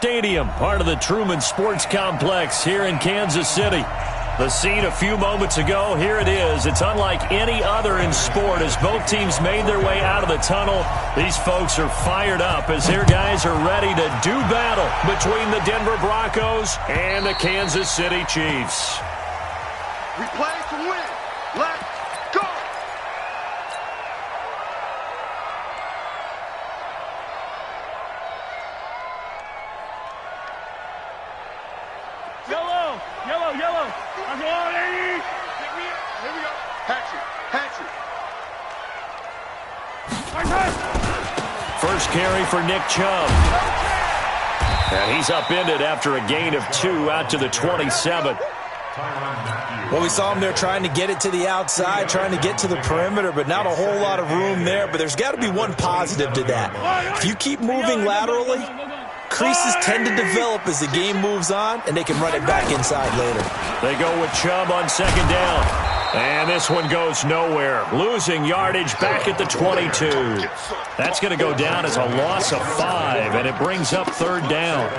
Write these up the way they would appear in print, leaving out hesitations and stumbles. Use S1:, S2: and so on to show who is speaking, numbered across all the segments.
S1: Stadium, part of the Truman Sports Complex here in Kansas City. The scene a few moments ago, here it is. It's unlike any other in sport as both teams made their way out of the tunnel. These folks are fired up as their guys are ready to do battle between the Denver Broncos and the Kansas City Chiefs.
S2: We play to win. Let's go!
S3: Yellow! Yellow! Yellow! I'm going, Eddie!
S2: Here we go. Hatchet.
S1: First carry for Nick Chubb. And he's upended after a gain of 2 out to the 27.
S4: Well, we saw him there trying to get it to the outside, trying to get to the perimeter, but not a whole lot of room there. But there's got to be one positive to that. If you keep moving laterally, creases tend to develop as the game moves on, and they can run it back inside later.
S1: They go with Chubb on second down. And this one goes nowhere. Losing yardage back at the 22. That's going to go down as a loss of 5, and it brings up third down.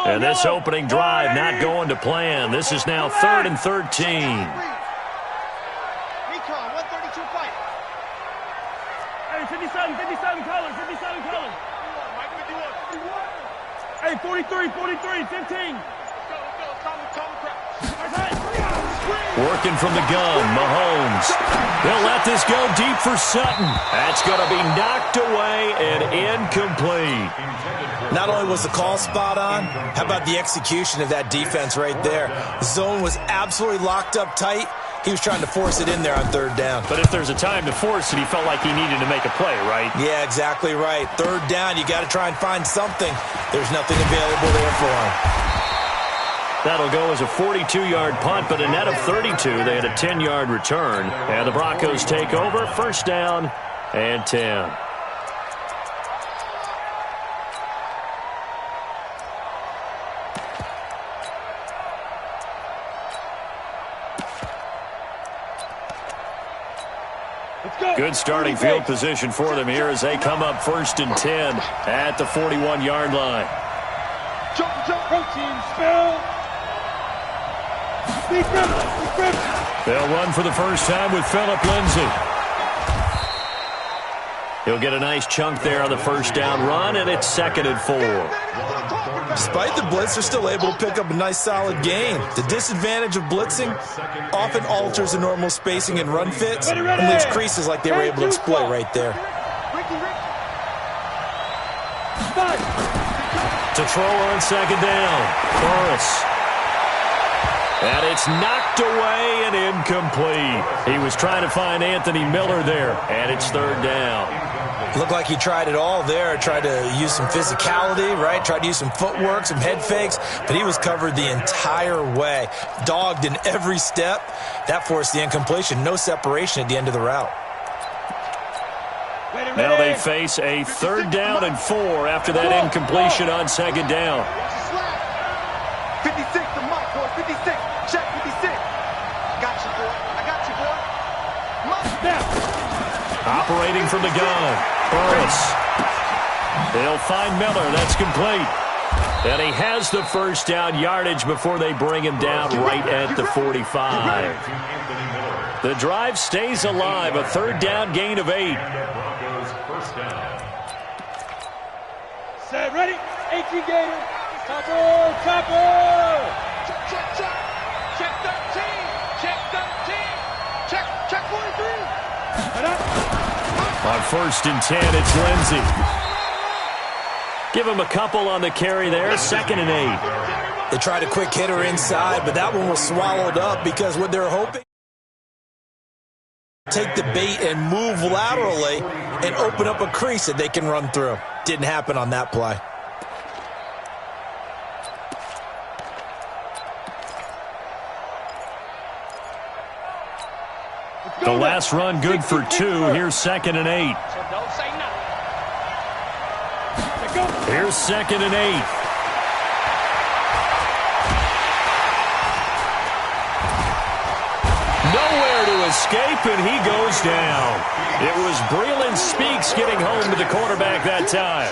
S1: And this opening drive not going to plan. This is now 3rd and 13.
S2: Recon, 132 fight.
S3: Hey, 57 colors, 57 colors. Hey, 43, 15.
S1: Working from the gun, Mahomes. They'll let this go deep for Sutton. That's going to be knocked away and incomplete.
S4: Not only was the call spot on, how about the execution of that defense right there? The zone was absolutely locked up tight. He was trying to force it in there on third down.
S1: But if there's a time to force it, he felt like he needed to make a play, right?
S4: Yeah, exactly right. Third down, you got to try and find something. There's nothing available there for him.
S1: That'll go as a 42-yard punt, but a net of 32. They had a 10-yard return. And the Broncos take over, first down and 10. Good starting field position for them here as they come up 1st and 10 at the 41-yard line.
S2: Jump, protein, spill.
S1: They'll run for the first time with Phillip Lindsay. He'll get a nice chunk there on the first down run, and it's 2nd and 4.
S4: Despite the blitz, they're still able to pick up a nice solid gain. The disadvantage of blitzing often alters the normal spacing and run fits and leaves creases like they were able to exploit right there.
S1: To throw on second down, Burris. And it's knocked away and incomplete. He was trying to find Anthony Miller there, and it's 3rd down.
S4: Looked like he tried it all there. Tried to use some physicality, right? Tried to use some footwork, some head fakes, but he was covered the entire way. Dogged in every step. That forced the incompletion. No separation at the end of the route.
S1: Now they face a 3rd down and 4 after that incompletion on second down.
S2: 56 to Mike, boy. 56. Check 56. Got you, boy. I got you, boy.
S1: Operating from the gun, Burris. They'll find Miller. That's complete. And he has the first down yardage before they bring him down right at the 45. The drive stays alive. A 3rd down gain of 8.
S3: Set, ready? 18 Gator. Chopper.
S2: Check 13. Check 43.
S1: On 1st and 10, it's Lindsay. Give him a couple on the carry there. 2nd and 8.
S4: They tried a quick hitter inside, but that one was swallowed up because what they're hoping, take the bait and move laterally and open up a crease that they can run through. Didn't happen on that play.
S1: The last run good for 2. Here's 2nd and 8. Here's 2nd and 8. Nowhere to escape, and he goes down. It was Breland Speaks getting home to the quarterback that time.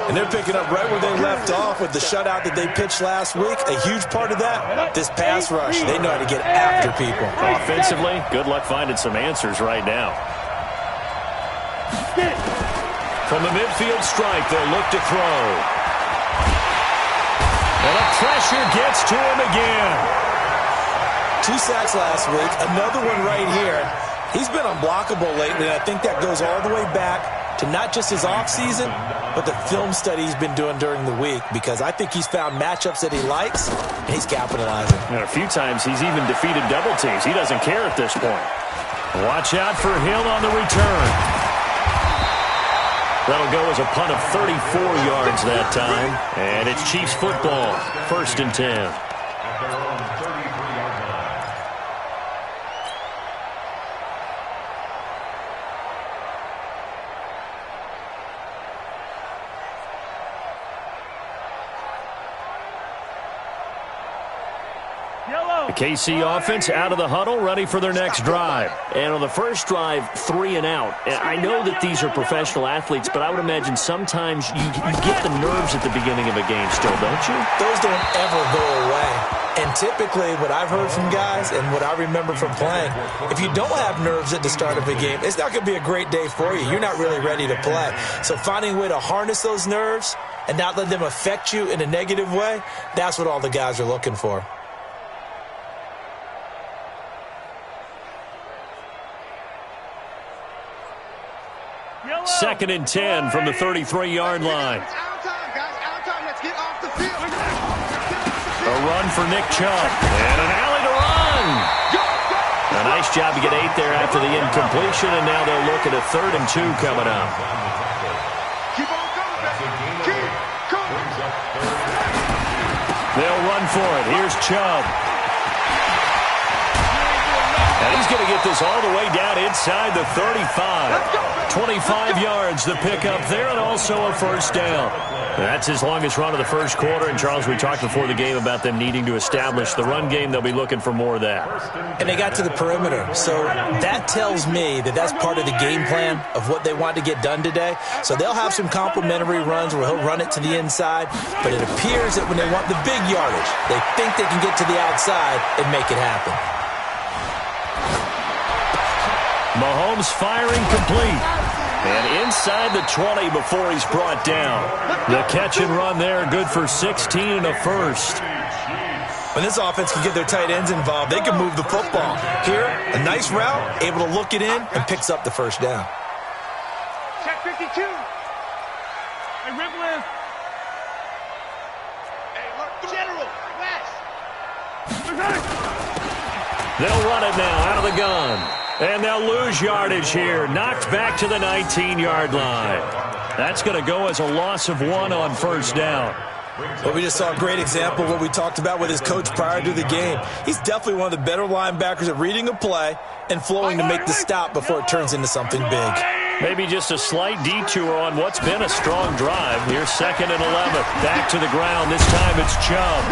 S4: And they're picking up right where they left off with the shutout that they pitched last week. A huge part of that, this pass rush. They know how to get after people.
S1: Offensively, good luck finding some answers right now. From the midfield stripe, they'll look to throw. And the pressure gets to him again.
S4: 2 sacks last week, another one right here. He's been unblockable lately, and I think that goes all the way back to not just his offseason, but the film study he's been doing during the week, because I think he's found matchups that he likes, and he's capitalizing.
S1: And a few times he's even defeated double teams. He doesn't care at this point. Watch out for Hill on the return. That'll go as a punt of 34 yards that time, and it's Chiefs football, 1st and 10. The KC offense out of the huddle, ready for their next drive. And on the first drive, 3 and out. And I know that these are professional athletes, but I would imagine sometimes you get the nerves at the beginning of a game still, don't you?
S4: Those don't ever go away. And typically, what I've heard from guys and what I remember from playing, if you don't have nerves at the start of a game, it's not going to be a great day for you. You're not really ready to play. So finding a way to harness those nerves and not let them affect you in a negative way, that's what all the guys are looking for.
S1: 2nd and 10 from the 33-yard line. A run for Nick Chubb. And an alley to run. A nice job to get 8 there after the incompletion, and now they'll look at a 3rd and 2 coming up. They'll run for it. Here's Chubb. And he's going to get this all the way down inside the 35. 25 yards the pickup there, and also a 1st down. That's his longest run of the first quarter. And, Charles, we talked before the game about them needing to establish the run game. They'll be looking for more of that.
S4: And they got to the perimeter. So that tells me that that's part of the game plan of what they want to get done today. So they'll have some complimentary runs where he'll run it to the inside. But it appears that when they want the big yardage, they think they can get to the outside and make it happen.
S1: Mahomes firing complete. And inside the 20 before he's brought down. The catch and run there, good for 16 and a 1st.
S4: When this offense can get their tight ends involved, they can move the football. Here, a nice route, able to look it in, and picks up the 1st down.
S2: Check 52.
S3: Hey, Ripland.
S2: Hey, look, General, West.
S1: They'll run it now out of the gun. And they'll lose yardage here. Knocked back to the 19-yard line. That's going to go as a loss of 1 on 1st down.
S4: Well, we just saw a great example of what we talked about with his coach prior to the game. He's definitely one of the better linebackers at reading a play and flowing to make the stop before it turns into something big.
S1: Maybe just a slight detour on what's been a strong drive. Here's 2nd and 11. Back to the ground. This time it's Chubb.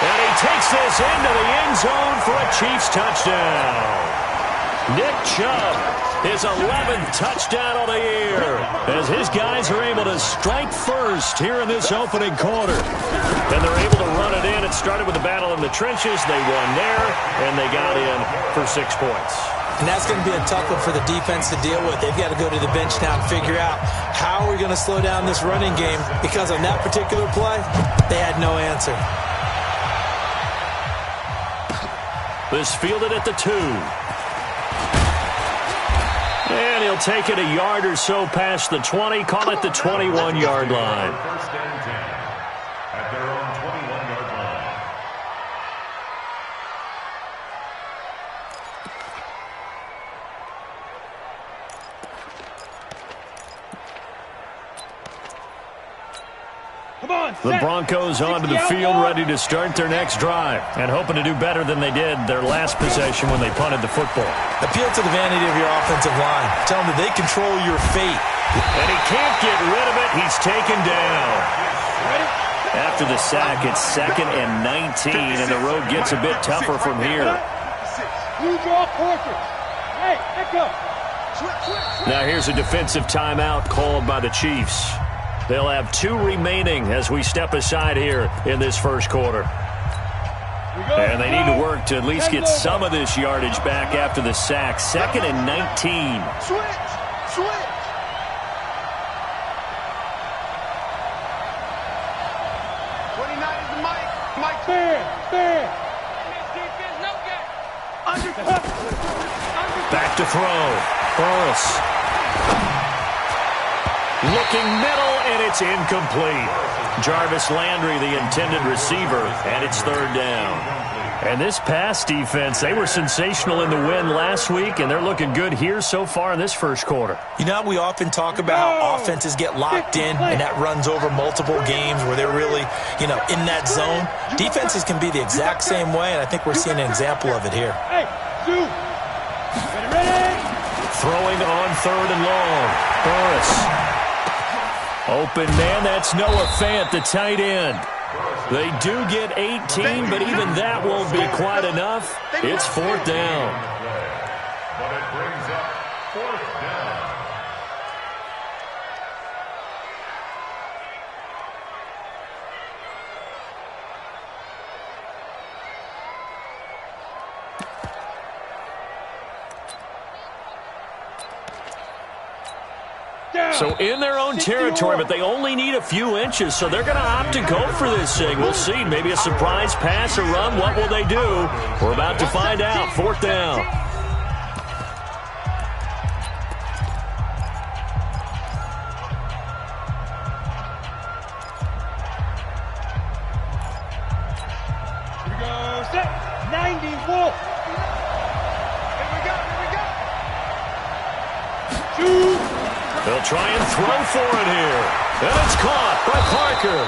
S1: And he takes this into the end zone for a Chiefs touchdown. Nick Chubb, his 11th touchdown of the year, as his guys are able to strike first here in this opening quarter. And they're able to run it in. It started with a battle in the trenches. They won there, and they got in for 6 points.
S4: And that's going to be a tough one for the defense to deal with. They've got to go to the bench now and figure out how we're going to slow down this running game, because on that particular play, they had no answer.
S1: This fielded at the 2. And he'll take it a yard or so past the 20, call it the 21-yard line.
S5: 1st and 10 at their own 21-yard line.
S1: The Broncos onto the field, ready to start their next drive, and hoping to do better than they did their last possession when they punted the football.
S4: Appeal to the vanity of your offensive line. Tell them that they control your fate.
S1: And he can't get rid of it. He's taken down. After the sack, it's 2nd and 19, and the road gets a bit tougher from here.
S3: You draw portraits. Hey, pick up.
S1: Now here's a defensive timeout called by the Chiefs. They'll have 2 remaining as we step aside here in this first quarter. And they need to work to at least get some of this yardage back after the sack. 2nd and 19.
S2: Switch. 29 is the Mike.
S3: Stand.
S1: Back to throw. Burris. Looking middle, and it's incomplete. Jarvis Landry, the intended receiver, and it's 3rd down. And this pass defense, they were sensational in the win last week, and they're looking good here so far in this first quarter.
S4: You know, we often talk about how offenses get locked in, and that runs over multiple games where they're really, in that zone. Defenses can be the exact same way, and I think we're seeing an example of it here.
S3: Hey, Sue. Ready.
S1: Throwing on 3rd and long. Burris. Open man, that's Noah Fant, the tight end. They do get 18, but even that won't be quite enough. It's 4th down.
S5: But it brings up 4th down.
S1: So in their own territory, but they only need a few inches, so they're going to opt to go for this thing. We'll see. Maybe a surprise pass or run. What will they do? We're about to find out. 4th down.
S3: Here we go. Set. 90 Wolf.
S2: Here we go.
S3: Shoot.
S1: They'll try and throw for it here. And it's caught by Parker.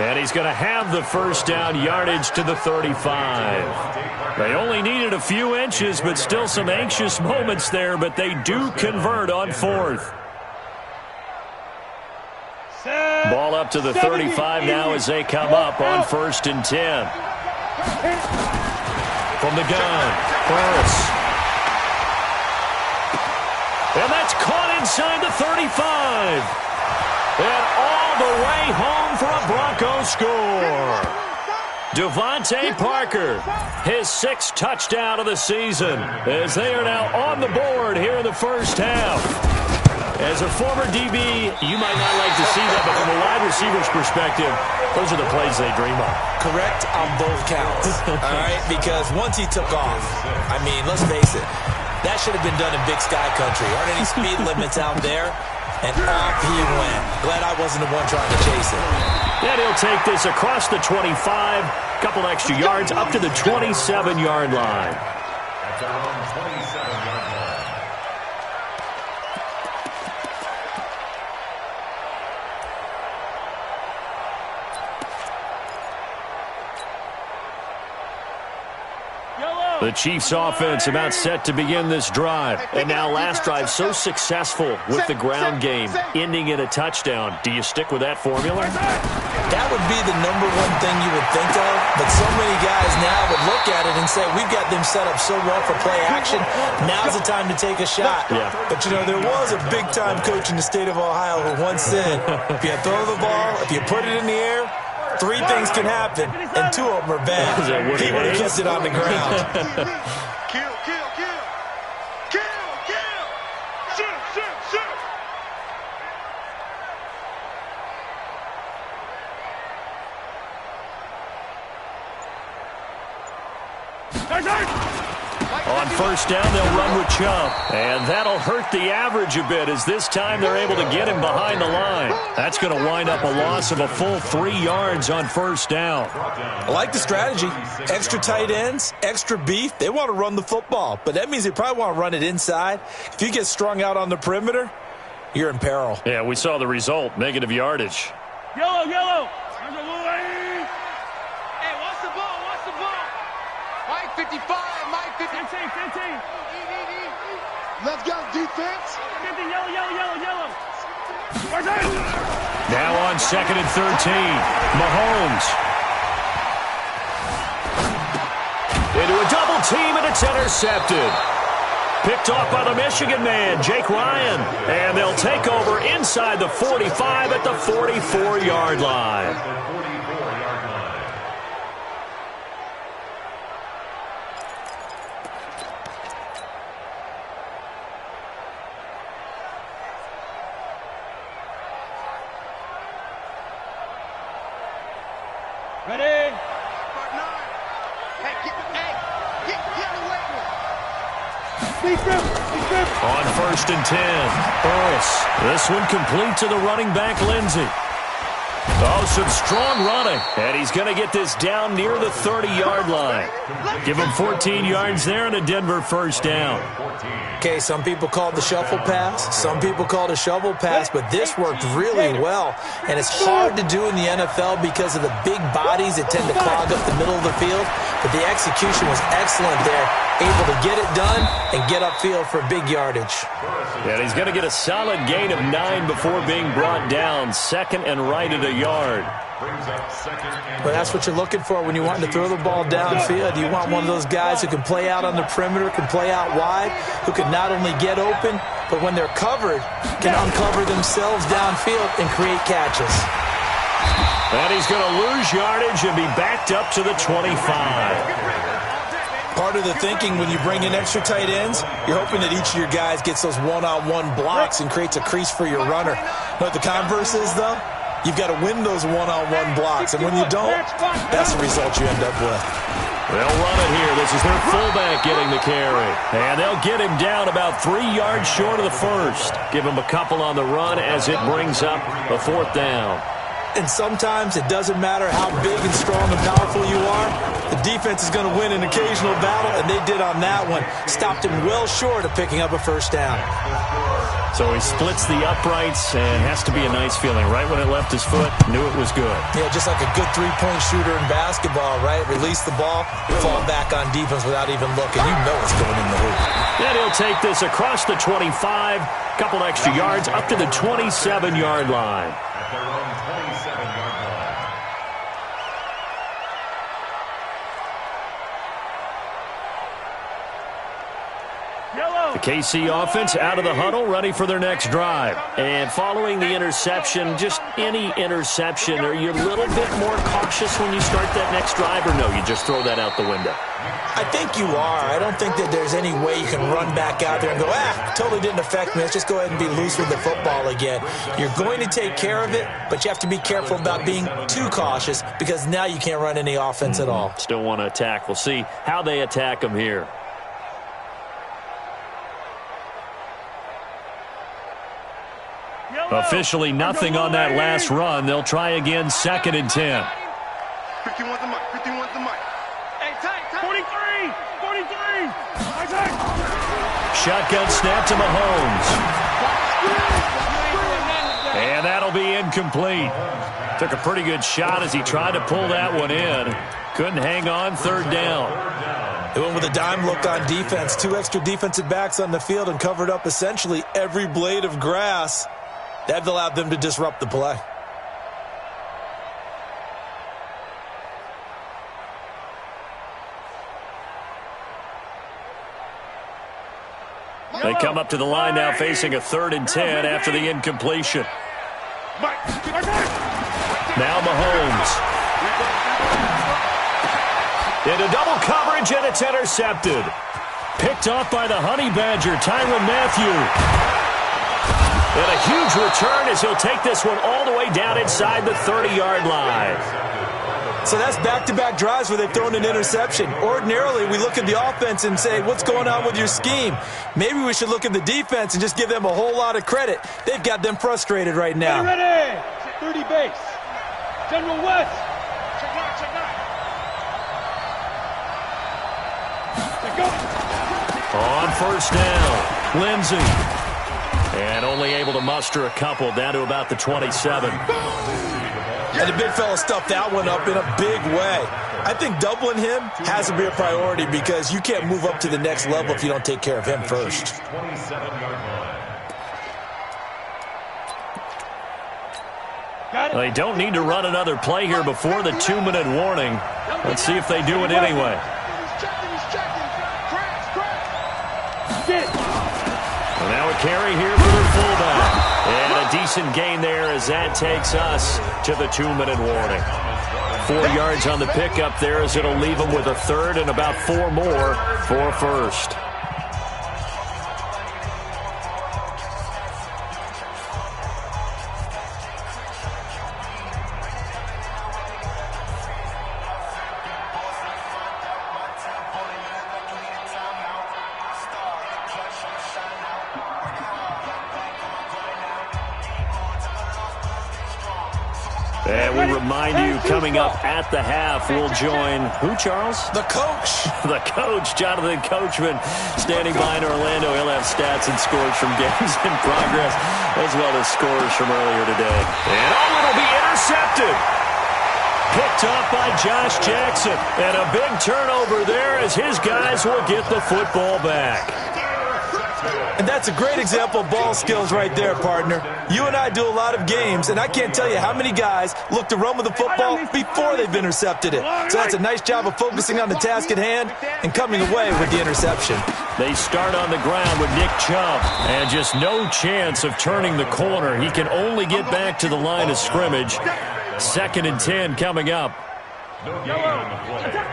S1: And he's going to have the first down, yardage to the 35. They only needed a few inches, but still some anxious moments there, but they do convert on 4th. Ball up to the 35 now as they come up on 1st and 10. From the gun, Burris. And that's caught inside the 35. And all the way home for a Broncos score. Devontae Parker, his 6th touchdown of the season, as they are now on the board here in the first half. As a former DB, you might not like to see that, but from a wide receiver's perspective, those are the plays they dream of.
S4: Correct on both counts, all right? Because once he took off, I mean, let's face it, that should have been done in Big Sky Country. Aren't any speed limits out there? And off he went. Glad I wasn't the one trying to chase it.
S1: And he'll take this across the 25, couple extra yards, up to the 27-yard line.
S5: At their own 27-yard line.
S1: The Chiefs offense about set to begin this drive. And now last drive so successful with the ground game, ending in a touchdown. Do you stick with that formula?
S4: That would be the #1 thing you would think of, but so many guys now would look at it and say, we've got them set up so well for play action, now's the time to take a shot.
S1: Yeah.
S4: But, there was a big-time coach in the state of Ohio who once said, if you throw the ball, if you put it in the air, 3 things can happen, and 2 of them are bad. He would have kissed it on the ground.
S2: Kill. Shoot.
S1: On first down, they'll run with Chubb. And that'll hurt the average a bit as this time they're able to get him behind the line. That's going to wind up a loss of a full 3 yards on first down.
S4: I like the strategy. Extra tight ends, extra beef. They want to run the football, but that means they probably want to run it inside. If you get strung out on the perimeter, you're in peril.
S1: Yeah, we saw the result, negative yardage.
S3: Yellow, yellow.
S2: Hey, watch the ball, watch the ball. Mike 55, Mike 50.
S3: 15.
S2: Let's go, defense.
S3: 50, yellow.
S1: Now on 2nd and 13. Mahomes. Into a double team, and it's intercepted. Picked off by the Michigan man, Jake Ryan. And they'll take over inside the 45 at the 44-yard line.
S3: Ready?
S1: On 1st and 10, Burris. This one complete to the running back, Lindsey. Oh, some strong running. And he's going to get this down near the 30-yard line. Give him 14 yards there and a Denver first down.
S4: Okay, some people call it the shuffle pass. Some people call it a shovel pass, but this worked really well. And it's hard to do in the NFL because of the big bodies that tend to clog up the middle of the field. But the execution was excellent there. Able to get it done and get upfield for big yardage.
S1: And he's going to get a solid gain of 9 before being brought down. 2nd and right at a yard.
S4: Well, that's what you're looking for when you want to throw the ball downfield. You want one of those guys who can play out on the perimeter, can play out wide, who can not only get open, but when they're covered, can uncover themselves downfield and create catches.
S1: And he's going to lose yardage and be backed up to the 25.
S4: Part of the thinking when you bring in extra tight ends, you're hoping that each of your guys gets those one-on-one blocks and creates a crease for your runner. Know what the converse is, though? You've got to win those one-on-one blocks, and when you don't, that's the result you end up with.
S1: They'll run it here. This is their fullback getting the carry. And they'll get him down about 3 yards short of the first. Give him a couple on the run as it brings up the 4th down.
S4: And sometimes it doesn't matter how big and strong and powerful you are. The defense is going to win an occasional battle, and they did on that one. Stopped him well short of picking up a first down.
S1: So he splits the uprights, and has to be a nice feeling. Right when it left his foot, knew it was good.
S4: Yeah, just like a good three-point shooter in basketball, right? Release the ball, fall back on defense without even looking. You know it's going in the hoop.
S1: Then he'll take this across the 25, couple extra yards, up to the 27-yard line.
S5: At their own 27-yard line.
S1: The KC offense out of the huddle, ready for their next drive. And following the interception, just any interception, are you a little bit more cautious when you start that next drive, or no, you just throw that out the window?
S4: I think you are. I don't think that there's any way you can run back out there and go, totally didn't affect me. Let's just go ahead and be loose with the football again. You're going to take care of it, but you have to be careful about being too cautious because now you can't run any offense at all.
S1: Still want to attack. We'll see how they attack them here. Officially nothing on that last run. They'll try again, 2nd and 10.
S2: 51's the mic, 51's the mic. Hey, tight.
S3: 43.
S1: Shotgun snap to Mahomes. And that'll be incomplete. Took a pretty good shot as he tried to pull that one in. Couldn't hang on, 3rd down.
S4: They went with a dime look on defense. 2 extra defensive backs on the field and covered up essentially every blade of grass. That allowed them to disrupt the play.
S1: They come up to the line now facing a 3rd and 10 after the incompletion. Now Mahomes. Into double coverage, and it's intercepted. Picked off by the Honey Badger, Tyrann Mathieu. And a huge return as he'll take this one all the way down inside the 30-yard line.
S4: So that's back-to-back drives where they've thrown an interception. Ordinarily, we look at the offense and say, what's going on with your scheme? Maybe we should look at the defense and just give them a whole lot of credit. They've got them frustrated right now.
S3: Ready. 30 base. General West.
S1: On 1st down, Lindsey. And only able to muster a couple down to about the 27.
S4: And the big fella stuffed that one up in a big way. I think doubling him has to be a priority because you can't move up to the next level if you don't take care of him first.
S5: 27-yard line.
S1: They don't need to run another play here before the 2-minute warning. Let's see if they do it anyway. Well, now a carry here for their fullback. And a decent gain there as that takes us to the 2-minute warning. 4 yards on the pickup there as it'll leave them with a third and about 4 more for a first. And we remind you, coming up at the half, we'll join who, Charles?
S4: The coach.
S1: The coach, Jonathan Coachman, standing by in Orlando. He'll have stats and scores from games in progress, as well as scores from earlier today. And it'll be intercepted. Picked up by Josh Jackson. And a big turnover there as his guys will get the football back.
S4: And that's a great example of ball skills right there, partner. You and I do a lot of games, and I can't tell you how many guys look to run with the football before they've intercepted it. So that's a nice job of focusing on the task at hand and coming away with the interception.
S1: They start on the ground with Nick Chubb, and just no chance of turning the corner. He can only get back to the line of scrimmage. 2nd and 10 coming up.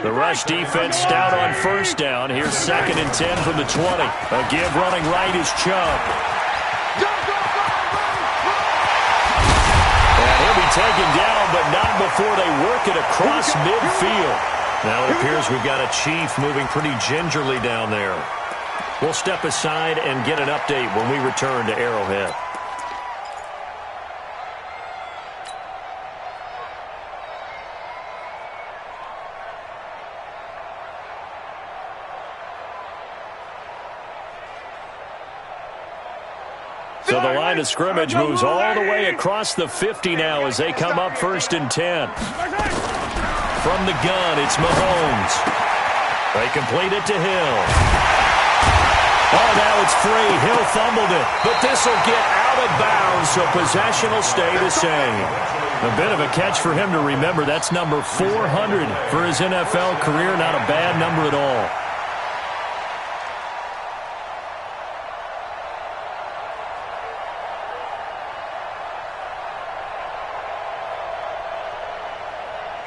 S1: The rush defense stout on first down. Here's 2nd and 10 from the 20. A give running right is Chubb. And he'll be taken down, but not before they work it across midfield. Now it appears we've got a Chief moving pretty gingerly down there. We'll step aside and get an update when we return to Arrowhead. So the line of scrimmage moves all the way across the 50 now as they come up 1st and 10. From the gun, it's Mahomes. They complete it to Hill. Oh, now it's free. Hill fumbled it, but this will get out of bounds, so possession will stay the same. A bit of a catch for him to remember. That's number 400 for his NFL career. Not a bad number at all.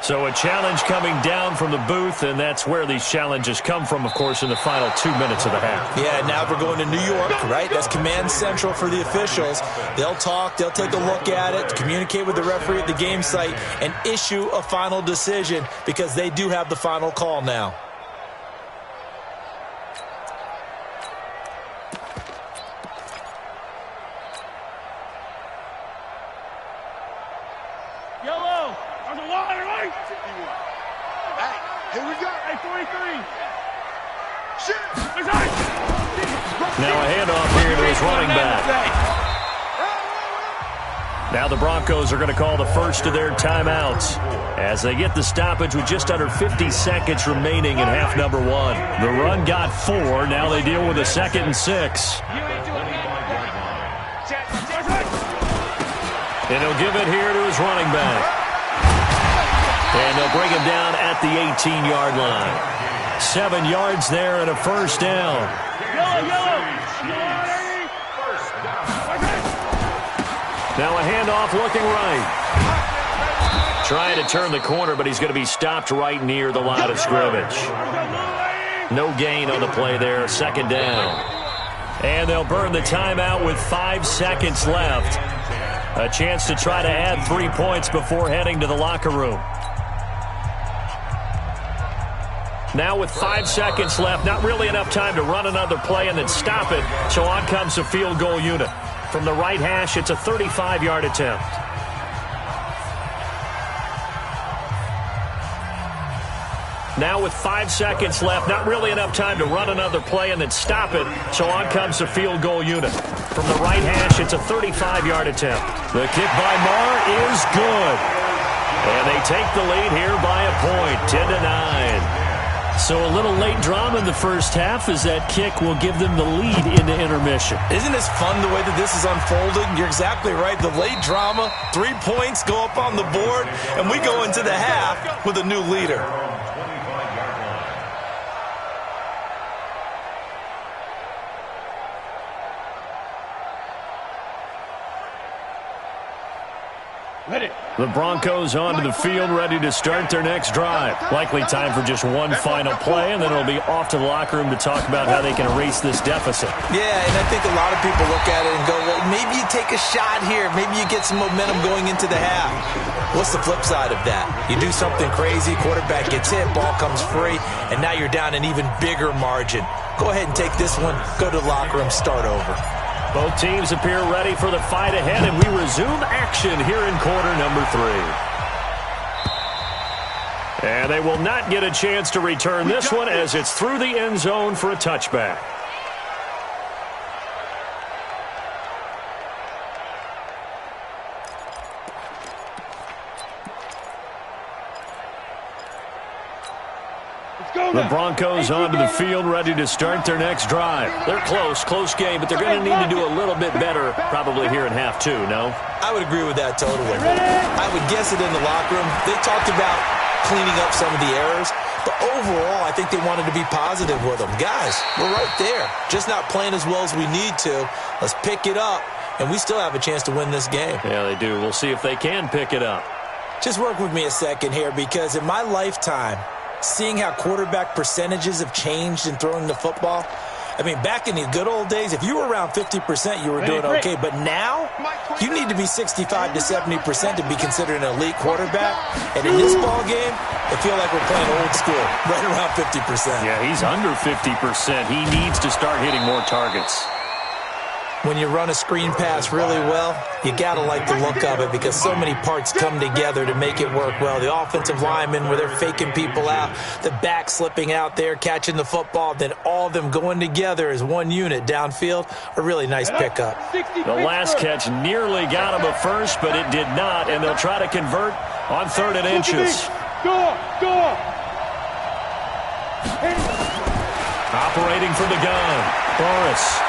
S1: So a challenge coming down from the booth, and that's where these challenges come from, of course, in the final 2 minutes of the half.
S4: Yeah, now we're going to New York, right? That's command central for the officials. They'll talk, they'll take a look at it, communicate with the referee at the game site, and issue a final decision because they do have the final call now.
S3: Yellow. On the line, right?
S2: Hey, here we go.
S3: Hey, 43.
S2: Shit.
S1: Now a handoff here to his running back. Now the Broncos are going to call the first of their timeouts as they get the stoppage with just under 50 seconds remaining in half number 1. The run got 4. Now they deal with a 2nd and 6. And he'll give it here to his running back. And they'll bring him down at the 18-yard line. 7 yards there and a first down. Now a handoff looking right. Trying to turn the corner, but he's going to be stopped right near the line of scrimmage. No gain on the play there. 2nd down. And they'll burn the timeout with 5 seconds left. A chance to try to add 3 points before heading to the locker room. Now with 5 seconds left, not really enough time to run another play and then stop it. So on comes the field goal unit. From the right hash, it's a 35-yard attempt. Now with 5 seconds left, not really enough time to run another play and then stop it. So on comes the field goal unit. From the right hash, it's a 35-yard attempt. The kick by Marr is good. And they take the lead here by a point, 10-9. So a little late drama in the first half as that kick will give them the lead into intermission.
S4: Isn't this fun the way that this is unfolding? You're exactly right. The late drama, 3 points go up on the board, and we go into the half with a new leader.
S1: The Broncos onto the field, ready to start their next drive. Likely time for just one final play, and then it'll be off to the locker room to talk about how they can erase this deficit.
S4: Yeah, and I think a lot of people look at it and go, well, maybe you take a shot here. Maybe you get some momentum going into the half. What's the flip side of that? You do something crazy, quarterback gets hit, ball comes free, and now you're down an even bigger margin. Go ahead and take this one, go to the locker room, start over.
S1: Both teams appear ready for the fight ahead, and we resume action here in quarter number 3. And they will not get a chance to return this one as it's through the end zone for a touchback. The Broncos onto the field, ready to start their next drive. They're close game, but they're going to need to do a little bit better probably here in half 2, no?
S4: I would agree with that totally. I would guess it in the locker room. They talked about cleaning up some of the errors, but overall, I think they wanted to be positive with them. Guys, we're right there. Just not playing as well as we need to. Let's pick it up, and we still have a chance to win this game.
S1: Yeah, they do. We'll see if they can pick it up.
S4: Just work with me a second here, because in my lifetime, seeing how quarterback percentages have changed in throwing the football, I mean, back in the good old days, if you were around 50%, you were doing okay. But now, you need to be 65 to 70% to be considered an elite quarterback. And in this ball game, I feel like we're playing old school, right around 50%.
S1: Yeah, he's under 50%. He needs to start hitting more targets.
S4: When you run a screen pass really well, you got to like the look of it because so many parts come together to make it work well. The offensive linemen, where they're faking people out, the back slipping out there, catching the football, then all of them going together as one unit downfield, a really nice pickup.
S1: The last catch nearly got him a first, but it did not, and they'll try to convert on 3rd and inches. Operating from the gun, Boris.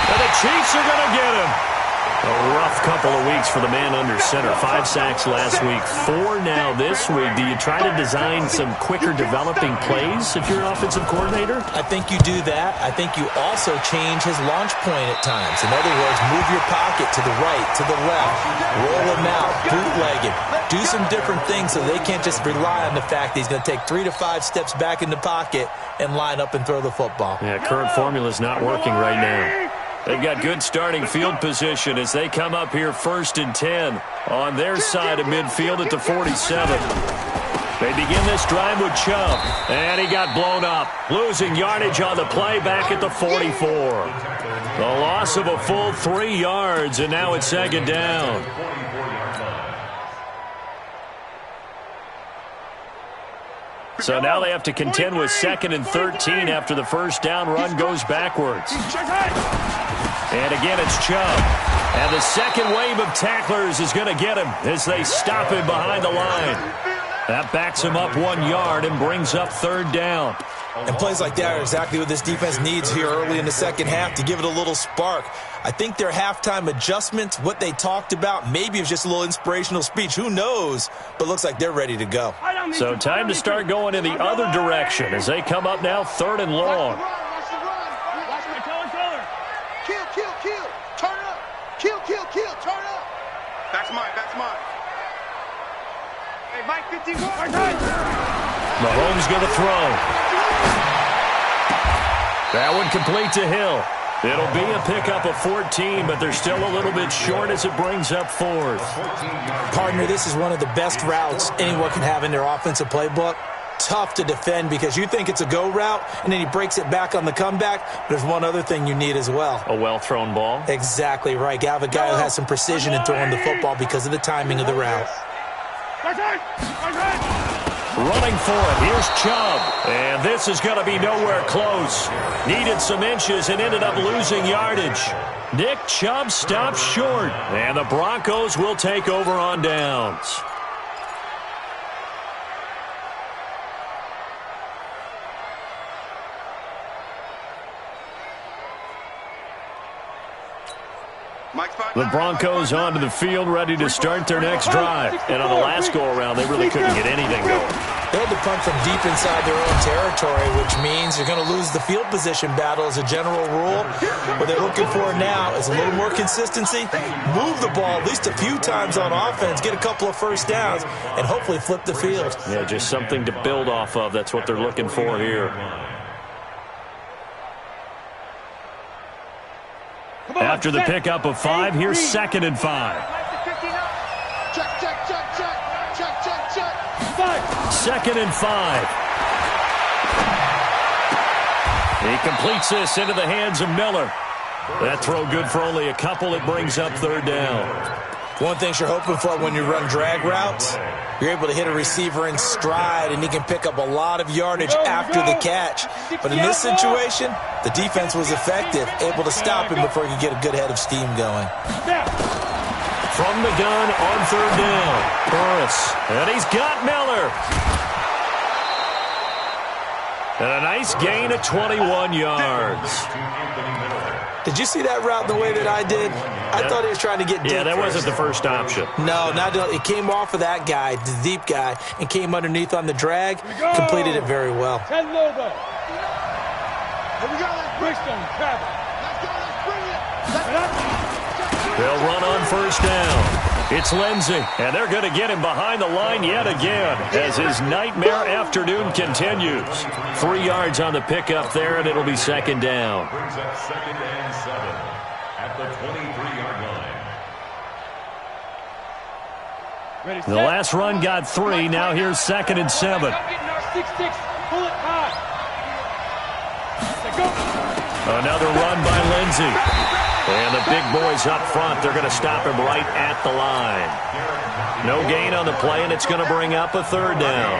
S1: And the Chiefs are going to get him. A rough couple of weeks for the man under center. 5 sacks last week, 4 now this week. Do you try to design some quicker developing plays if you're an offensive coordinator?
S4: I think you do that. I think you also change his launch point at times. In other words, move your pocket to the right, to the left, roll him out, bootleg him. Do some different things so they can't just rely on the fact that he's going to take 3 to 5 steps back in the pocket and line up and throw the football.
S1: Yeah, current formula is not working right now. They've got good starting field position as they come up here 1st and 10 on their side of midfield at the 47. They begin this drive with Chubb, and he got blown up. Losing yardage on the play back at the 44. The loss of a full 3 yards, and now it's 2nd down. So now they have to contend with 2nd and 13 after the first down run goes backwards. And again, it's Chubb. And the second wave of tacklers is going to get him as they stop him behind the line. That backs him up 1 yard and brings up 3rd down.
S4: And plays like that are exactly what this defense needs here early in the second half to give it a little spark. I think their halftime adjustments, what they talked about, maybe it was just a little inspirational speech. Who knows? But looks like they're ready to go.
S1: So time to start going in the other direction as they come up now 3rd and long.
S2: Kill. Turn up. Kill. Turn up. That's mine. Hey, Mike 51.
S1: Mahomes going to throw. That one complete to Hill. It'll be a pickup of 14, but they're still a little bit short as it brings up 4th.
S4: Partner, this is one of the best routes anyone can have in their offensive playbook. Tough to defend because you think it's a go route, and then he breaks it back on the comeback. But there's one other thing you need as well.
S1: A well-thrown ball?
S4: Exactly right. You have a guy who has some precision in throwing the football because of the timing of the route.
S1: Running for it. Here's Chubb. And this is going to be nowhere close. Needed some inches and ended up losing yardage. Nick Chubb stops short. And the Broncos will take over on downs. The Broncos onto the field, ready to start their next drive. And on the last go-around, they really couldn't get anything going.
S4: They had to punt from deep inside their own territory, which means you're going to lose the field position battle as a general rule. What they're looking for now is a little more consistency, move the ball at least a few times on offense, get a couple of first downs, and hopefully flip the field.
S1: Yeah, just something to build off of. That's what they're looking for here. After the pickup of 5, here's 2nd and 5.
S2: Check, check, check, check, check, check, check.
S1: 2nd and 5. He completes this into the hands of Miller. That throw good for only a couple. It brings up 3rd down.
S4: One thing you're hoping for when you run drag routes, you're able to hit a receiver in stride, and he can pick up a lot of yardage after the catch. But in this situation, the defense was effective, able to stop him before he could get a good head of steam going.
S1: From the gun on 3rd down, Burris. And he's got Miller. And a nice gain of 21 yards.
S4: Did you see that route the way that I did? I thought he was trying to get deep.
S1: Yeah, that wasn't the first option.
S4: No, it came off of that guy, the deep guy, and came underneath on the drag. Completed it very well.
S3: 10 Lobo.
S2: Here we go, let's bring it.
S3: Brixton, travel.
S2: Let's go, let's bring it.
S1: They'll run on 1st down. It's Lindsey, and they're going to get him behind the line yet again as his nightmare afternoon continues. 3 yards on the pickup there, and it'll be 2nd down.
S5: Brings up 2nd and 7 at the 23-yard line.
S1: The last run got 3. Now here's 2nd and 7.
S3: 6-6, pull it high.
S1: Another run by Lindsey. And the big boys up front, they're going to stop him right at the line. No gain on the play, and it's going to bring up a 3rd down.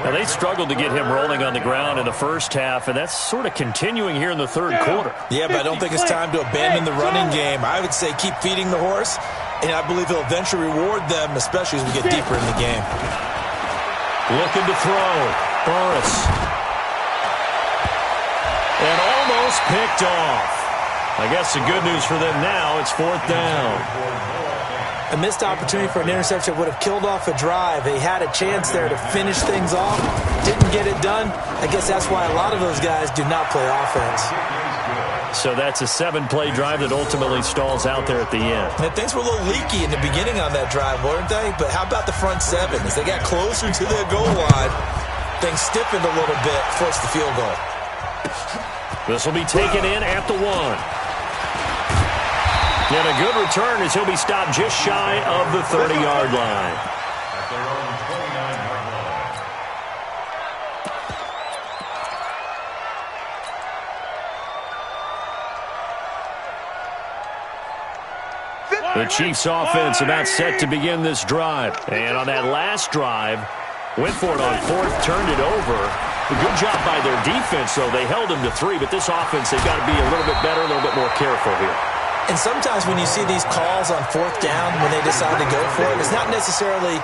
S1: Now, they struggled to get him rolling on the ground in the first half, and that's sort of continuing here in the 3rd quarter.
S4: Yeah, but I don't think it's time to abandon the running game. I would say keep feeding the horse, and I believe he'll eventually reward them, especially as we get deeper in the game.
S1: Looking to throw. Burris. And almost picked off. I guess the good news for them now, it's 4th down.
S4: A missed opportunity for an interception would have killed off a drive. They had a chance there to finish things off. Didn't get it done. I guess that's why a lot of those guys do not play offense.
S1: So that's a 7-play drive that ultimately stalls out there at the end.
S4: And things were a little leaky in the beginning on that drive, weren't they? But how about the front 7? As they got closer to the goal line, things stiffened a little bit, forced the field goal.
S1: This will be taken in at the 1. And a good return as he'll be stopped just shy of the 30-yard line.
S5: At their own 29-yard line.
S1: The Chiefs offense about set to begin this drive. And on that last drive, went for it on 4th, turned it over. A good job by their defense, though. They held him to 3, but this offense, they've got to be a little bit better, a little bit more careful here.
S4: And sometimes when you see these calls on 4th down, when they decide to go for it, it's not necessarily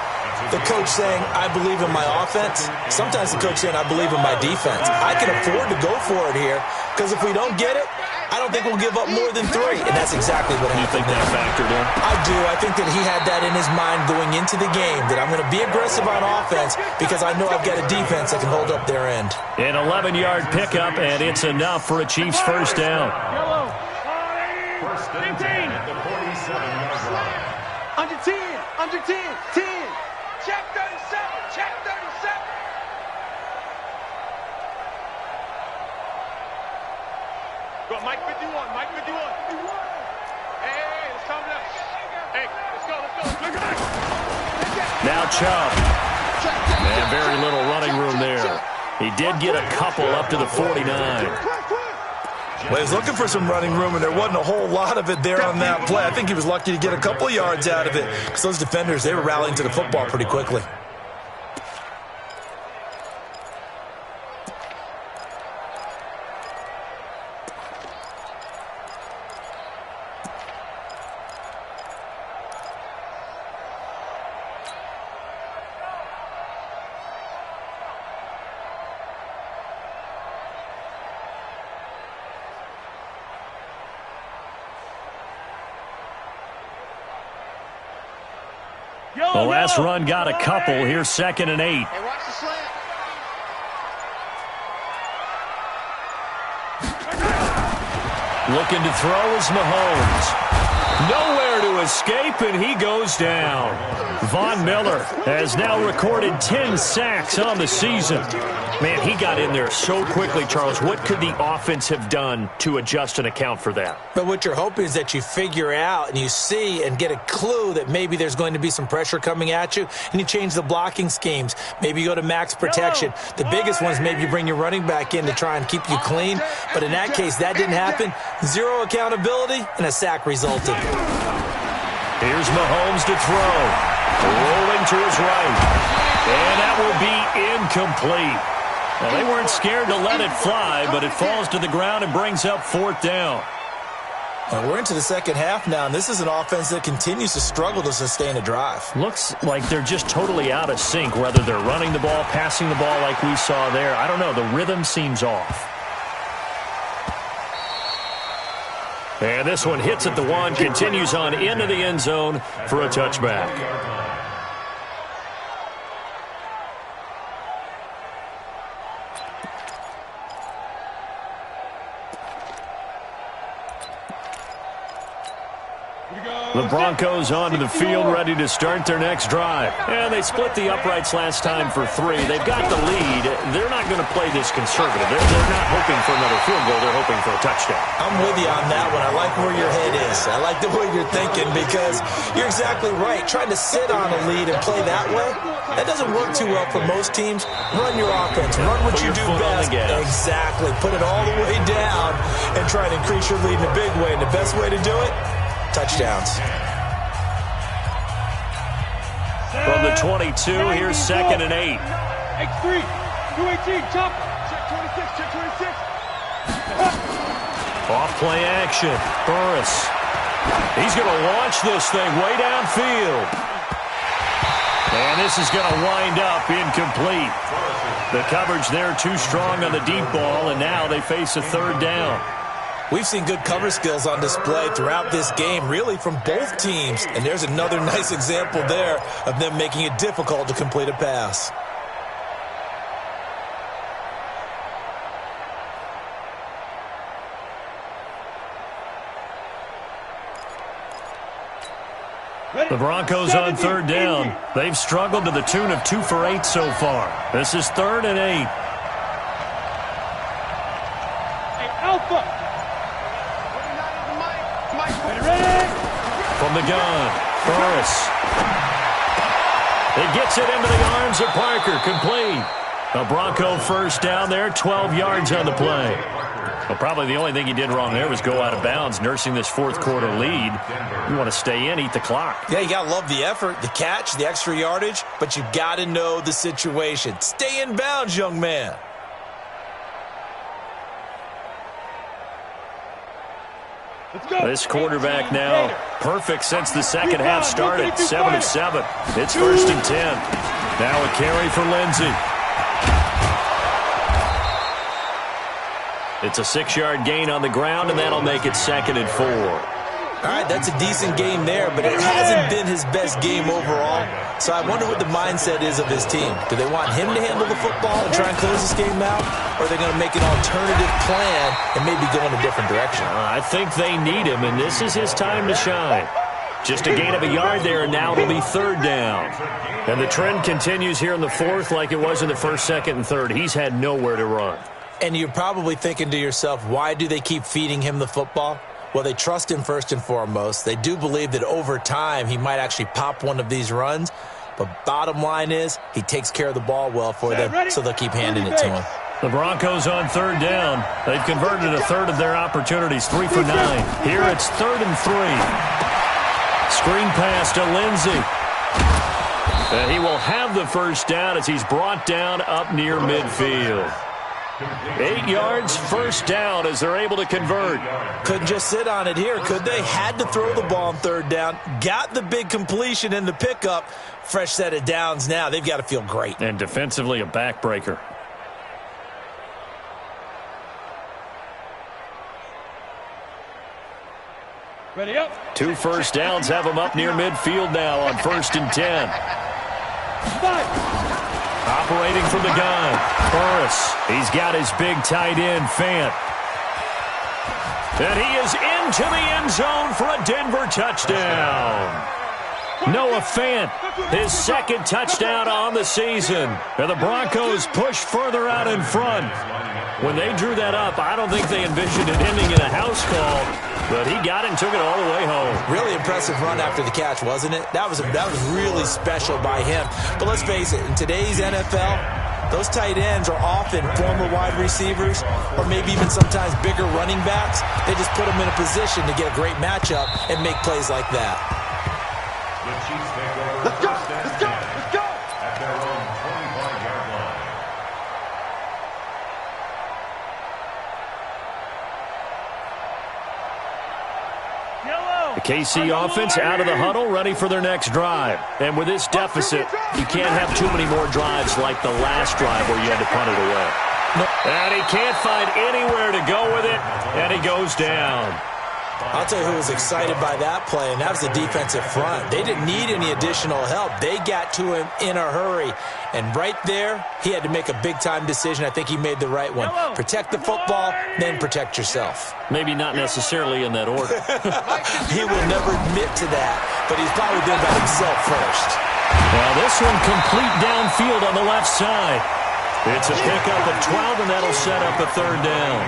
S4: the coach saying, I believe in my offense. Sometimes the coach saying, I believe in my defense. I can afford to go for it here, because if we don't get it, I don't think we'll give up more than 3. And that's exactly what happened.
S1: You think that factored in?
S4: I do. I think that he had that in his mind going into the game, that I'm going to be aggressive on offense because I know I've got a defense that can hold up their end.
S1: An 11-yard pickup, and it's enough for a Chiefs 1st down.
S3: Yellow.
S5: 1st and 10 at the 47-yard line.
S2: Under 10, under 10, 10.
S3: Check 37, check 37. Go, Mike 51, Mike 51. Hey, let's calm down. Hey, let's go.
S1: Now Chubb. And very little running room there. He did get a couple up to the 49.
S4: Well, he was looking for some running room, and there wasn't a whole lot of it there on that play. I think he was lucky to get a couple of yards out of it because those defenders, they were rallying to the football pretty quickly.
S1: The last run got a couple. Here's 2nd and 8.
S2: Hey, watch the slant.
S1: Looking to throw is Mahomes. Nowhere to escape, and he goes down. Von Miller has now recorded 10 sacks on the season. Man, he got in there so quickly, Charles. What could the offense have done to adjust and account for that?
S4: But what you're hoping is that you figure out and you see and get a clue that maybe there's going to be some pressure coming at you, and you change the blocking schemes. Maybe you go to max protection. The biggest one is maybe you bring your running back in to try and keep you clean. But in that case, that didn't happen. Zero accountability, and a sack resulted.
S1: Here's Mahomes to throw. Rolling to his right. And that will be incomplete. Well, they weren't scared to let it fly, but it falls to the ground and brings up 4th down.
S4: We're into the second half now, and this is an offense that continues to struggle to sustain a drive.
S1: Looks like they're just totally out of sync, whether they're running the ball, passing the ball like we saw there. I don't know. The rhythm seems off. And this one hits at the 1, continues on into the end zone for a touchback. The Broncos onto the field, ready to start their next drive. And they split the uprights last time for 3. They've got the lead. They're not going to play this conservative. They're not hoping for another field goal. They're hoping for a touchdown.
S4: I'm with you on that one. I like where your head is. I like the way you're thinking because you're exactly right. Trying to sit on a lead and play that way, that doesn't work too well for most teams. Run your offense. Run what you do best. Exactly. Put it all the way down and try and increase your lead in a big way. And the best way to do it, touchdowns.
S1: From the 22, here's 2nd and 8.
S3: X3, 218, chop. Check 26, check 26.
S1: Off play action. Burris. He's going to launch this thing way downfield. And this is going to wind up incomplete. The coverage there too strong on the deep ball, and now they face a 3rd down.
S4: We've seen good cover skills on display throughout this game, really from both teams. And there's another nice example there of them making it difficult to complete a pass.
S1: The Broncos on 3rd down. They've struggled to the tune of 2 for 8 so far. This is 3rd and 8.
S3: Hey, Alpha.
S1: From the gun, Burris. It gets it into the arms of Parker, complete. A Bronco 1st down there, 12 yards on the play. Well, probably the only thing he did wrong there was go out of bounds, nursing this 4th quarter lead. You want to stay in, eat the clock.
S4: Yeah, you got to love the effort, the catch, the extra yardage, but you got to know the situation. Stay in bounds, young man.
S1: This quarterback now perfect since the second half started. 7 of 7. It's 1st and 10. Now a carry for Lindsey. It's a 6-yard gain on the ground, and that'll make it 2nd and 4.
S4: All right, that's a decent game there, but it hasn't been his best game overall. So I wonder what the mindset is of his team. Do they want him to handle the football and try and close this game out? Or are they going to make an alternative plan and maybe go in a different direction?
S1: I think they need him, and this is his time to shine. Just a gain of a yard there, and now it'll be 3rd down. And the trend continues here in the 4th like it was in the 1st, 2nd, and 3rd. He's had nowhere to run.
S4: And you're probably thinking to yourself, why do they keep feeding him the football? Well, they trust him first and foremost. They do believe that over time he might actually pop one of these runs. But bottom line is he takes care of the ball well for them, so they'll keep handing it to him.
S1: The Broncos on 3rd down. They've converted a 1/3 of their opportunities, 3 for 9. Here it's 3rd and 3. Screen pass to Lindsey. And he will have the 1st down as he's brought down up near midfield. 8 yards, 1st down as they're able to convert.
S4: Couldn't just sit on it here, could they? Had to throw the ball on 3rd down. Got the big completion in the pickup. Fresh set of downs now. They've got to feel great.
S1: And defensively, a backbreaker.
S3: Ready up.
S1: 2 first downs have him up near midfield now on 1st and 10. Operating from the gun, Burris. He's got his big tight end, Fant. And he is into the end zone for a Denver touchdown. Noah Fant, his 2nd touchdown on the season. And the Broncos push further out in front. When they drew that up, I don't think they envisioned it ending in a house call, but he got it and took it all the way home.
S4: Really impressive run after the catch, wasn't it? That was really special by him. But let's face it, in today's NFL, those tight ends are often former wide receivers or maybe even sometimes bigger running backs. They just put them in a position to get a great matchup and make plays like that.
S5: The Chiefs take over.
S2: Let's go, let's go, let's go.
S5: At their own 25-yard line.
S1: The KC offense out of the huddle, ready for their next drive. And with this deficit, you can't have too many more drives like the last drive where you had to punt it away. And he can't find anywhere to go with it, and he goes down.
S4: I'll tell you who was excited by that play, and that was the defensive front. They didn't need any additional help. They got to him in a hurry. And right there, he had to make a big-time decision. I think he made the right one. Protect the football, then protect yourself.
S1: Maybe not necessarily in that order.
S4: He will never admit to that, but he's probably doing that himself first.
S1: Now this one complete downfield on the left side. It's a pickup of 12, and that'll set up a 3rd down.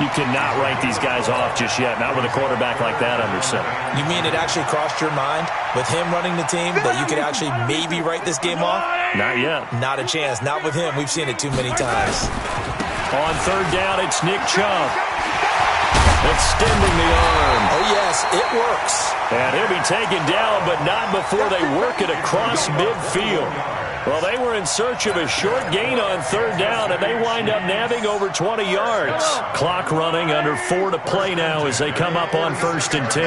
S1: You cannot write these guys off just yet, not with a quarterback like that under center.
S4: You mean it actually crossed your mind with him running the team that you could actually maybe write this game off?
S1: Not yet.
S4: Not a chance. Not with him. We've seen it too many times.
S1: On 3rd down, it's Nick Chubb. Extending the arm.
S4: Oh, yes, it works.
S1: And he'll be taken down, but not before they work it across midfield. Well, they were in search of a short gain on 3rd down, and they wind up nabbing over 20 yards. Clock running, under 4 to play now as they come up on 1st and 10.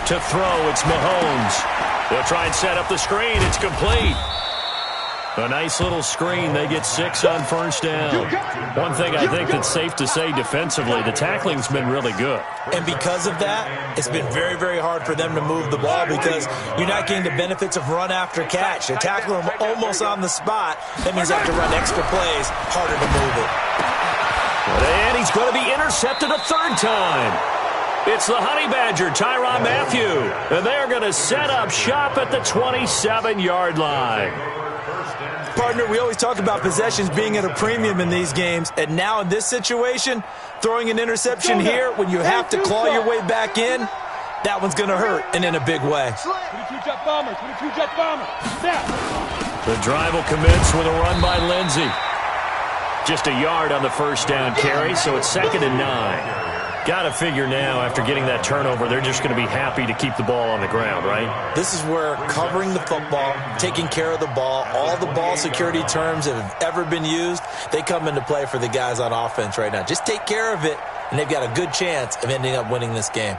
S1: To throw, it's Mahomes. They'll try and set up the screen. It's complete. A nice little screen. They get 6 on 1st down. One thing I think that's safe to say defensively, the tackling's been really good.
S4: And because of that, it's been very, very hard for them to move the ball because you're not getting the benefits of run after catch. They're tackling them almost on the spot. That means they have to run extra plays, harder to move it.
S1: And he's going to be intercepted a 3rd time. It's the Honey Badger, Tyrann Mathieu. And they're going to set up shop at the 27-yard line.
S4: Partner, we always talk about possessions being at a premium in these games, and now in this situation, throwing an interception here when you have to claw your way back in, that one's going to hurt, and in a big way.
S3: 22-jet bomber, 22-jet bomber. Snap.
S1: The drive will commence with a run by Lindsey. Just a yard on the 1st down carry, so it's 2nd and 9. Got to figure now, after getting that turnover, they're just going to be happy to keep the ball on the ground, right?
S4: This is where covering the football, taking care of the ball, all the ball security terms that have ever been used, they come into play for the guys on offense right now. Just take care of it, and they've got a good chance of ending up winning this game.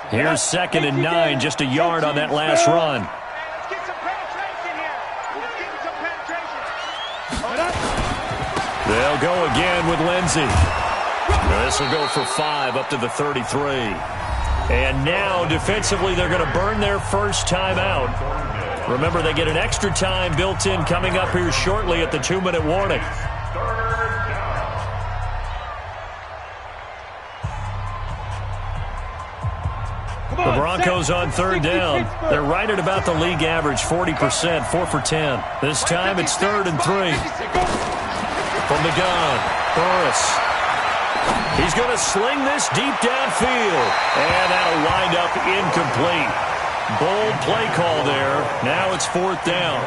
S1: Here's 2nd and 9, just a yard on that last run. They'll go again with Lindsey. This will go for 5 up to the 33. And now, defensively, they're going to burn their first time out. Remember, they get an extra time built in coming up here shortly at the 2-minute warning. The Broncos on 3rd down. They're right at about the league average, 40%, 4 for 10. This time it's 3rd and 3. From the gun, Burris. He's going to sling this deep downfield. And that'll wind up incomplete. Bold play call there. Now it's 4th down.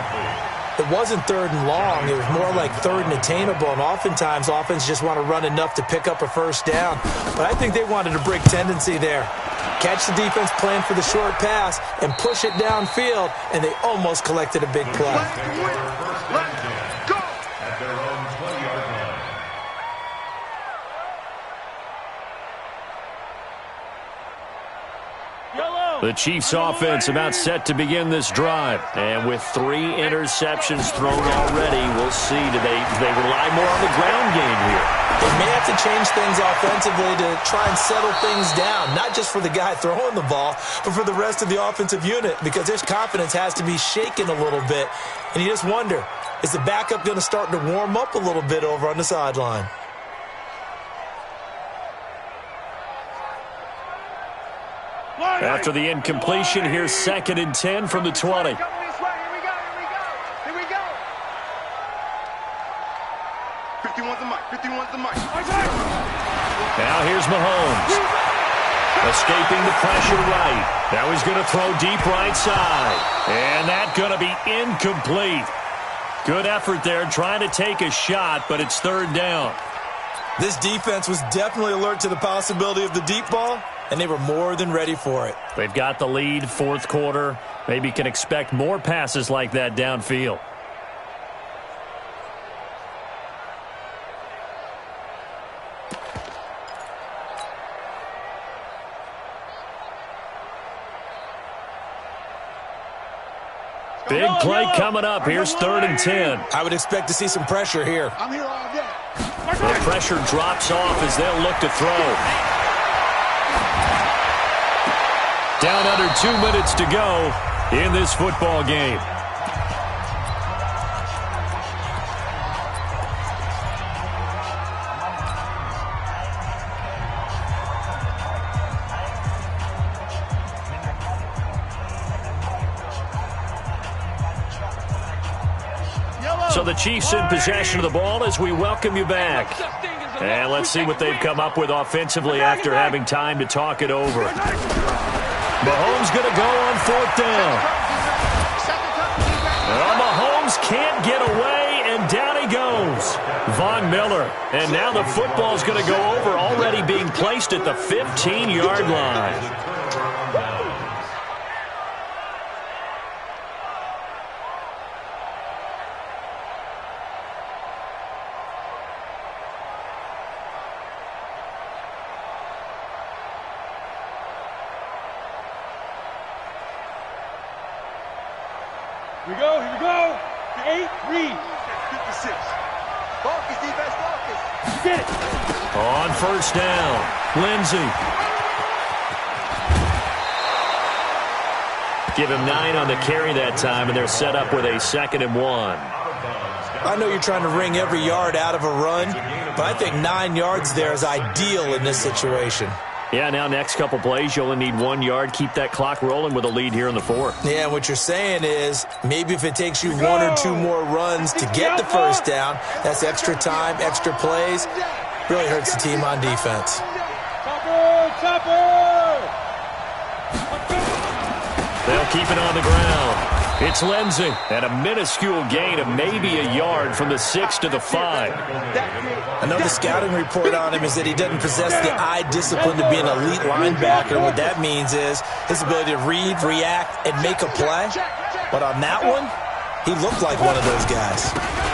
S4: It wasn't 3rd and long. It was more like 3rd and attainable. And oftentimes, offense just want to run enough to pick up a 1st down. But I think they wanted a break tendency there. Catch the defense playing for the short pass and push it downfield. And they almost collected a big play.
S1: The Chiefs offense about set to begin this drive. And with 3 interceptions thrown already, we'll see. Do they rely more on the ground game here?
S4: They may have to change things offensively to try and settle things down, not just for the guy throwing the ball, but for the rest of the offensive unit, because his confidence has to be shaken a little bit. And you just wonder, is the backup going to start to warm up a little bit over on the sideline?
S1: After the incompletion, here's 2nd and 10 from the 20.
S2: Here we go. 51's the mic. 51's the mic.
S1: Now here's Mahomes. Escaping the pressure right. Now he's going to throw deep right side. And that's going to be incomplete. Good effort there trying to take a shot, but it's 3rd down.
S4: This defense was definitely alert to the possibility of the deep ball, and they were more than ready for it.
S1: They've got the lead, 4th quarter. Maybe can expect more passes like that downfield. Big play coming up. Here's 3rd and 10.
S4: I would expect to see some pressure here.
S2: I'm here all day.
S1: The pressure drops off as they'll look to throw. Down under 2 minutes to go in this football game. So the Chiefs in possession of the ball as we welcome you back. And let's see what they've come up with offensively after having time to talk it over. Mahomes going to go on 4th down. Mahomes can't get away, and down he goes. Von Miller. And now the football's going to go over, already being placed at the 15-yard line.
S3: Here we go. The 8, read.
S2: 56. Focus, defense, focus.
S3: Get it.
S1: On 1st down, Lindsey. Give him 9 on the carry that time, and they're set up with a 2nd and 1.
S4: I know you're trying to wring every yard out of a run, but I think 9 yards there is ideal in this situation.
S1: Yeah, now next couple plays, you only need 1 yard. Keep that clock rolling with a lead here in the 4th.
S4: Yeah, what you're saying is maybe if it takes you 1 or 2 more runs to get the 1st down, that's extra time, extra plays. Really hurts the team on defense.
S1: They'll keep it on the ground. It's Lindsey, and a minuscule gain of maybe a yard from the 6 to the 5.
S4: I know the scouting report on him is that he doesn't possess the eye discipline to be an elite linebacker. What that means is his ability to read, react, and make a play. But on that one, he looked like one of those guys.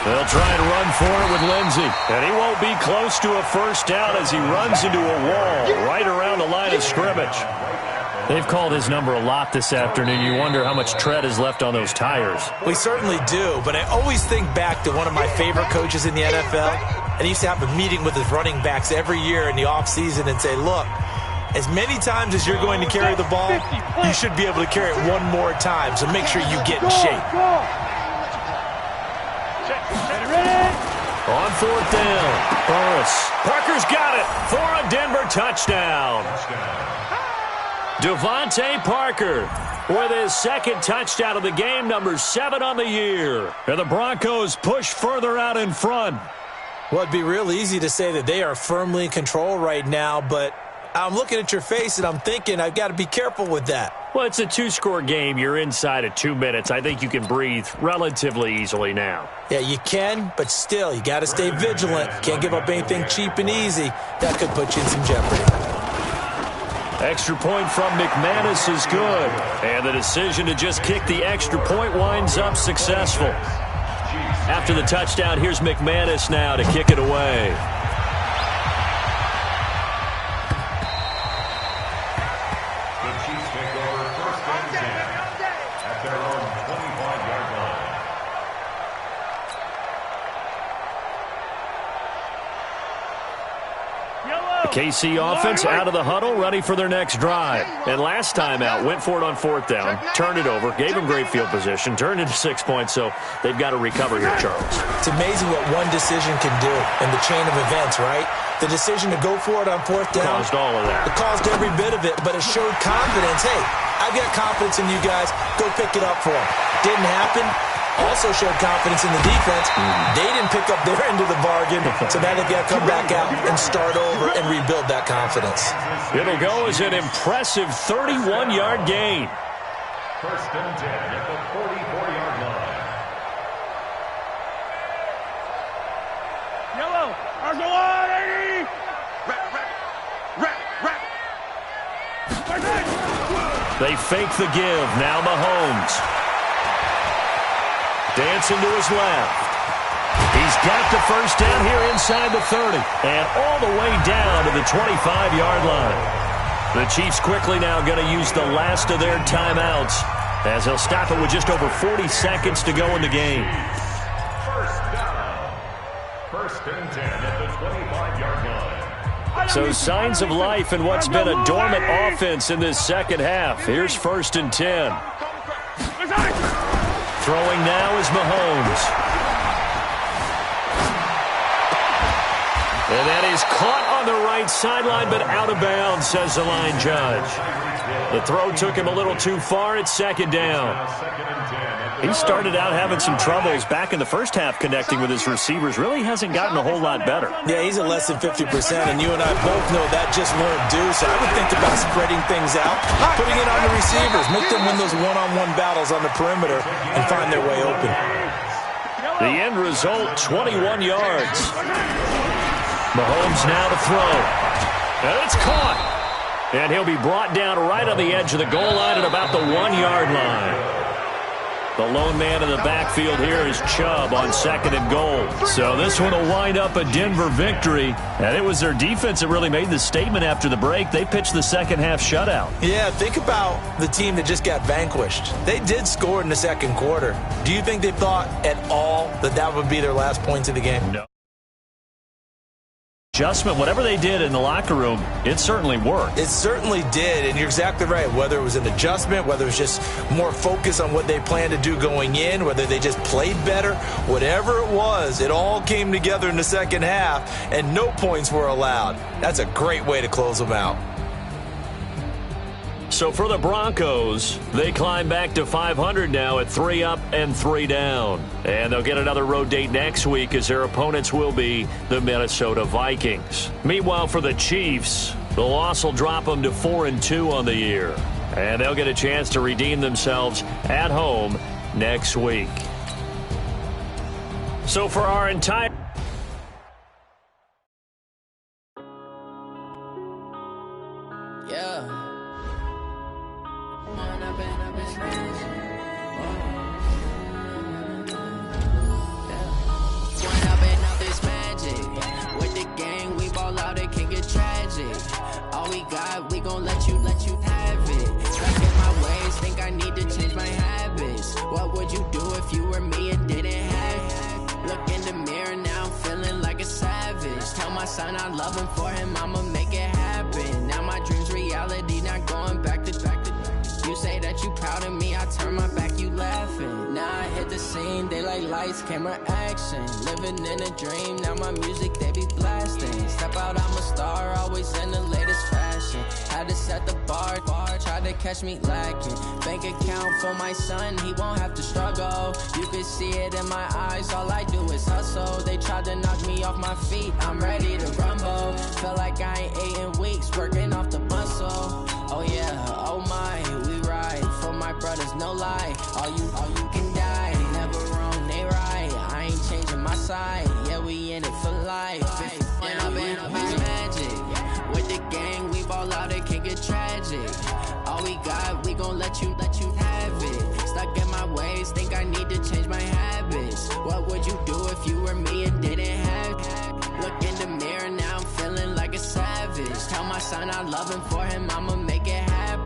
S1: They'll try and run for it with Lindsey, and he won't be close to a 1st down as he runs into a wall right around the line of scrimmage. They've called his number a lot this afternoon. You wonder how much tread is left on those tires.
S4: We certainly do, but I always think back to one of my favorite coaches in the NFL, and he used to have a meeting with his running backs every year in the offseason and say, look, as many times as you're going to carry the ball, you should be able to carry it 1 more time, so make sure you get in shape.
S1: On 4th down, Burris. Parker's got it for a Denver touchdown. Devontae Parker with his 2nd touchdown of the game, number 7 on the year. And the Broncos push further out in front.
S4: Well, it'd be real easy to say that they are firmly in control right now, but I'm looking at your face and I'm thinking I've got to be careful with that.
S1: Well, it's a 2-score game. You're inside of 2 minutes. I think you can breathe relatively easily now.
S4: Yeah, you can, but still, you got to stay vigilant. Can't give up anything cheap and easy. That could put you in some jeopardy.
S1: Extra point from McManus is good. And the decision to just kick the extra point winds up successful. After the touchdown, here's McManus now to kick it away.
S5: The Chiefs take over
S1: The KC offense out of the huddle, ready for their next drive. And last time out, went for it on 4th down, turned it over, gave them great field position, turned into 6 points, so they've got to recover here, Charles.
S4: It's amazing what one decision can do in the chain of events, right? The decision to go for it on 4th down.
S1: Caused all of that.
S4: It caused every bit of it, but it showed confidence. Hey, I've got confidence in you guys. Go pick it up for them. Didn't happen. Also showed confidence in the defense. They didn't pick up their end of the bargain, so now they've got to come back out and start over and rebuild that confidence.
S1: It'll go as an impressive 31-yard gain.
S5: 1st and 10 at the 44-yard line.
S3: Yellow, there's a line, 80!
S1: They fake the give. Now Mahomes. Dancing to his left. He's got the first down here inside the 30. And all the way down to the 25-yard line. The Chiefs quickly now going to use the last of their timeouts as they'll stop it with just over 40 seconds to go in the game.
S5: 1st down. 1st and 10 at the 25-yard line.
S1: So signs of life in what's been a dormant offense in this second half. Here's 1st and 10. Throwing now is Mahomes. And that is caught on the right sideline, but out of bounds, says the line judge. The throw took him a little too far at 2nd down. He started out having some troubles back in the first half connecting with his receivers. Really hasn't gotten a whole lot better.
S4: Yeah, he's at less than 50%, and you and I both know that just won't do. So I would think about spreading things out, putting it on the receivers, make them win those one-on-one battles on the perimeter and find their way open.
S1: The end result, 21 yards. Mahomes now to throw. And it's caught. And he'll be brought down right on the edge of the goal line at about the 1-yard line. The lone man in the backfield here is Chubb on 2nd and goal. So this one will wind up a Denver victory. And it was their defense that really made the statement after the break. They pitched the second half shutout.
S4: Yeah, think about the team that just got vanquished. They did score in the 2nd quarter. Do you think they thought at all that that would be their last points of the game?
S1: No. Adjustment, whatever they did in the locker room, it certainly worked.
S4: It certainly did, and you're exactly right. Whether it was an adjustment, whether it was just more focus on what they planned to do going in, whether they just played better, whatever it was, it all came together in the second half, and no points were allowed. That's a great way to close them out.
S1: So for the Broncos, they climb back to 500 now at 3 up and 3 down. And they'll get another road date next week as their opponents will be the Minnesota Vikings. Meanwhile, for the Chiefs, the loss will drop them to 4-2 on the year. And they'll get a chance to redeem themselves at home next week. So for our entire...
S6: Yeah. All we got, we gon' let you have it. Stuck in my ways, think I need to change my habits. What would you do if you were me and didn't have it? Look in the mirror, now I'm feeling like a savage. Tell my son I love him, for him I'ma make it happen. Now my dream's reality, not going back to. You say that you proud of me, I turn my back, you laughing. Now I hit the scene, they like lights, camera, action. Living in a dream, now my music, they be blasting. Step out, I'm a star, always in the latest fashion. Had to set the bar, tried to catch me lacking. Bank account for my son, he won't have to struggle. You can see it in my eyes, all I do is hustle. They tried to knock me off my feet, I'm ready to rumble. Feel like I ain't ate in weeks, working off the muscle. Oh yeah, oh my, we ride for my brothers, no lie. All you can die, never wrong, they right. I ain't changing my side, yeah, we in it for life. When I've been up, it's magic. With the gang, we ball out, it can get tragic. All we got, we gon' let you have it. Stuck in my ways, think I need to change my habits. What would you do if you were me and didn't have it? Look in the mirror, now I'm feeling like a savage. Tell my son I love him, for him I'ma make it